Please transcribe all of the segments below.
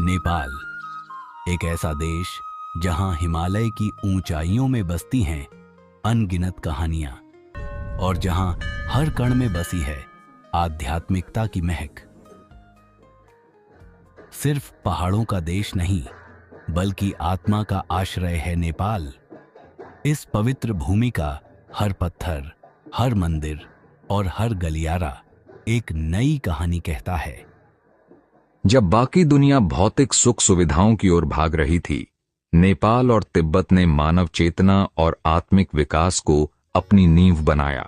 नेपाल एक ऐसा देश जहां हिमालय की ऊंचाइयों में बसती हैं अनगिनत कहानियां और जहां हर कण में बसी है आध्यात्मिकता की महक। सिर्फ पहाड़ों का देश नहीं बल्कि आत्मा का आश्रय है नेपाल। इस पवित्र भूमि का हर पत्थर, हर मंदिर और हर गलियारा एक नई कहानी कहता है। जब बाकी दुनिया भौतिक सुख सुविधाओं की ओर भाग रही थी, नेपाल और तिब्बत ने मानव चेतना और आत्मिक विकास को अपनी नींव बनाया।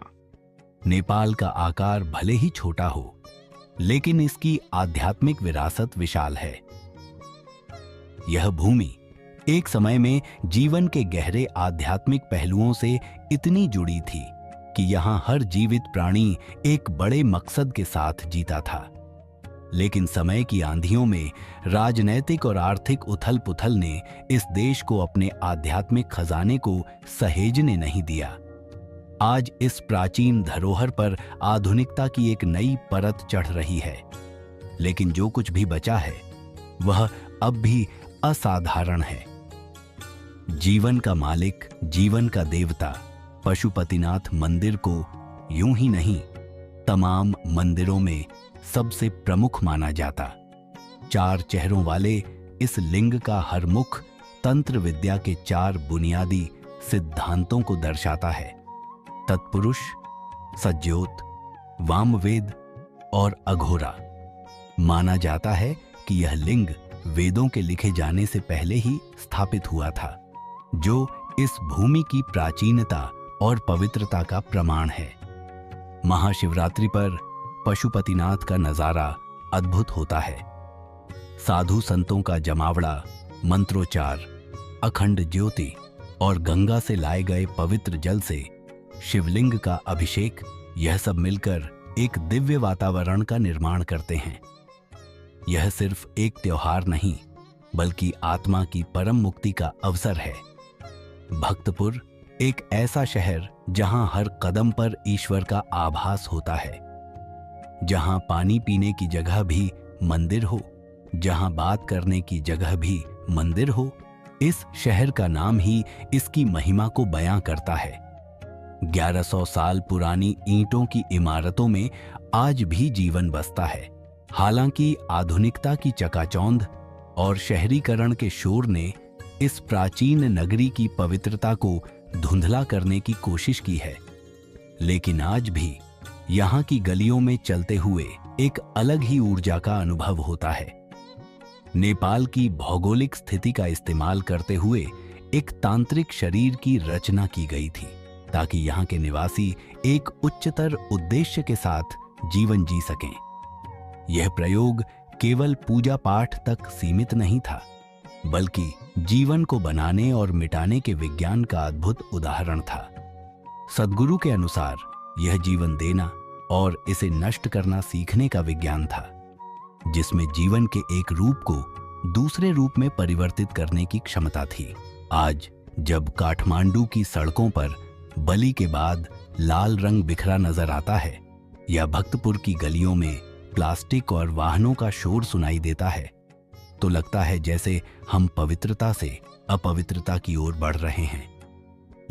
नेपाल का आकार भले ही छोटा हो, लेकिन इसकी आध्यात्मिक विरासत विशाल है। यह भूमि एक समय में जीवन के गहरे आध्यात्मिक पहलुओं से इतनी जुड़ी थी कि यहाँ हर जीवित प्राणी एक बड़े मकसद के साथ जीता था। लेकिन समय की आंधियों में राजनैतिक और आर्थिक उथल-पुथल ने इस देश को अपने आध्यात्मिक खजाने को सहेजने नहीं दिया। आज इस प्राचीन धरोहर पर आधुनिकता की एक नई परत चढ़ रही है, लेकिन जो कुछ भी बचा है वह अब भी असाधारण है। जीवन का मालिक, जीवन का देवता पशुपतिनाथ मंदिर को यूं ही नहीं, तमाम मंदिरों में सबसे प्रमुख माना जाता। 4 चेहरों वाले इस लिंग का हर मुख तंत्र विद्या के 4 बुनियादी सिद्धांतों को दर्शाता है: तत्पुरुष, सज्जोत, वामवेद और अघोरा। माना जाता है कि यह लिंग वेदों के लिखे जाने से पहले ही स्थापित हुआ था, जो इस भूमि की प्राचीनता और पवित्रता का प्रमाण है। महाशिवरात्रि पर पशुपतिनाथ का नजारा अद्भुत होता है। साधु संतों का जमावड़ा, मंत्रोच्चार, अखंड ज्योति और गंगा से लाए गए पवित्र जल से शिवलिंग का अभिषेक, यह सब मिलकर एक दिव्य वातावरण का निर्माण करते हैं। यह सिर्फ एक त्योहार नहीं बल्कि आत्मा की परम मुक्ति का अवसर है। भक्तपुर एक ऐसा शहर जहां हर कदम पर ईश्वर का आभास होता है, जहां पानी पीने की जगह भी मंदिर हो, जहां बात करने की जगह भी मंदिर हो। इस शहर का नाम ही इसकी महिमा को बयां करता है। 1100 साल पुरानी ईंटों की इमारतों में आज भी जीवन बसता है। हालांकि आधुनिकता की चकाचौंध और शहरीकरण के शोर ने इस प्राचीन नगरी की पवित्रता को धुंधला करने की कोशिश की है, लेकिन आज भी यहाँ की गलियों में चलते हुए एक अलग ही ऊर्जा का अनुभव होता है। नेपाल की भौगोलिक स्थिति का इस्तेमाल करते हुए एक तांत्रिक शरीर की रचना की गई थी, ताकि यहाँ के निवासी एक उच्चतर उद्देश्य के साथ जीवन जी सकें। यह प्रयोग केवल पूजा पाठ तक सीमित नहीं था, बल्कि जीवन को बनाने और मिटाने के विज्ञान का अद्भुत उदाहरण था। सद्गुरु के अनुसार यह जीवन देना और इसे नष्ट करना सीखने का विज्ञान था, जिसमें जीवन के एक रूप को दूसरे रूप में परिवर्तित करने की क्षमता थी। आज जब काठमांडू की सड़कों पर बलि के बाद लाल रंग बिखरा नजर आता है, या भक्तपुर की गलियों में प्लास्टिक और वाहनों का शोर सुनाई देता है, तो लगता है जैसे हम पवित्रता से अपवित्रता की ओर बढ़ रहे हैं।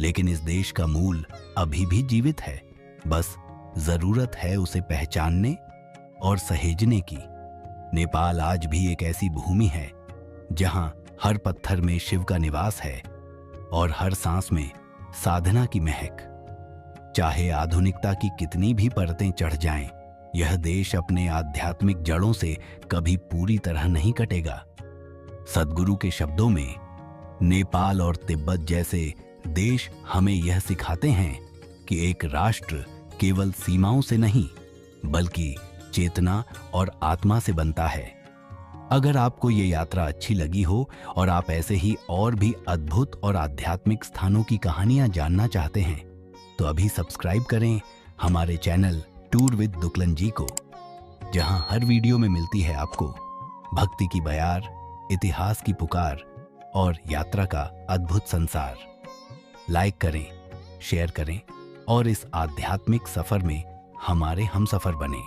लेकिन इस देश का मूल अभी भी जीवित है, बस जरूरत है उसे पहचानने और सहेजने की। नेपाल आज भी एक ऐसी भूमि है जहां हर पत्थर में शिव का निवास है और हर सांस में साधना की महक। चाहे आधुनिकता की कितनी भी परतें चढ़ जाएं, यह देश अपने आध्यात्मिक जड़ों से कभी पूरी तरह नहीं कटेगा। सद्गुरु के शब्दों में, नेपाल और तिब्बत जैसे देश हमें यह सिखाते हैं कि एक राष्ट्र केवल सीमाओं से नहीं बल्कि चेतना और आत्मा से बनता है। अगर आपको ये यात्रा अच्छी लगी हो और आप ऐसे ही और भी अद्भुत और आध्यात्मिक स्थानों की कहानियां जानना चाहते हैं, तो अभी सब्सक्राइब करें हमारे चैनल टूर विद दुकलन जी को, जहां हर वीडियो में मिलती है आपको भक्ति की बयार, इतिहास की पुकार और यात्रा का अद्भुत संसार। लाइक करें, शेयर करें और इस आध्यात्मिक सफर में हमारे हमसफर बने।